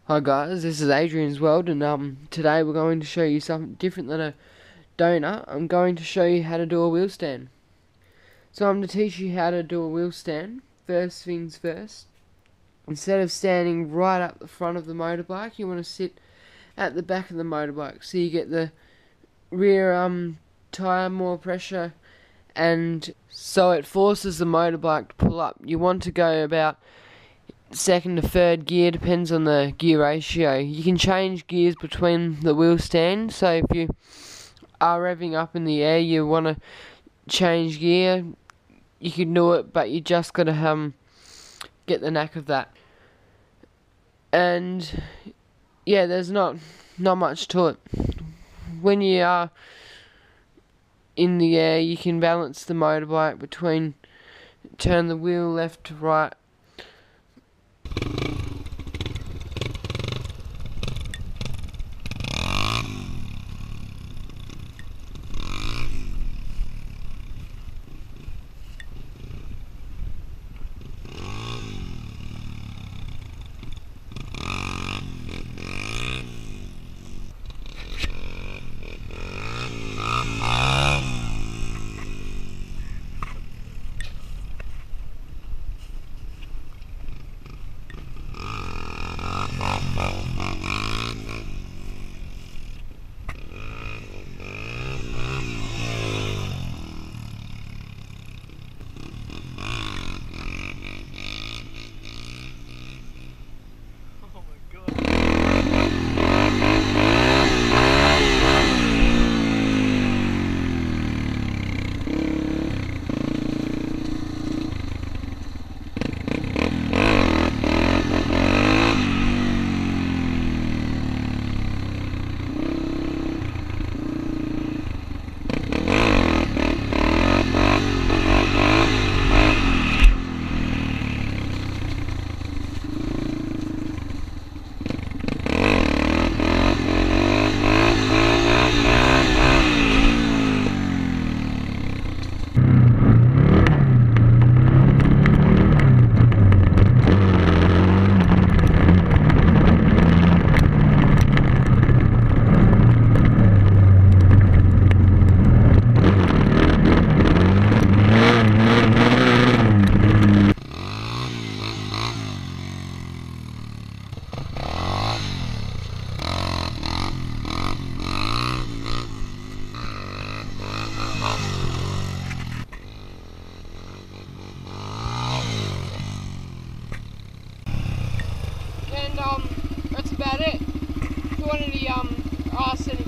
Hi guys, this is Adrian's World, and today we're going to show you something different than a donut. I'm going to show you how to do a wheel stand. So I'm going to teach you how to do a wheel stand. First things first, instead of standing right up the front of the motorbike, you want to sit at the back of the motorbike so you get the rear tyre more pressure, and so it forces the motorbike to pull up. You want to go about second to third gear, depends on the gear ratio. You can change gears between the wheel stand, so if you are revving up in the air, you want to change gear, you can do it, but you just got to get the knack of that. And yeah, there's not much to it. When you are in the air, you can balance the motorbike between turn the wheel left to right. And that's about it. If you want any ask any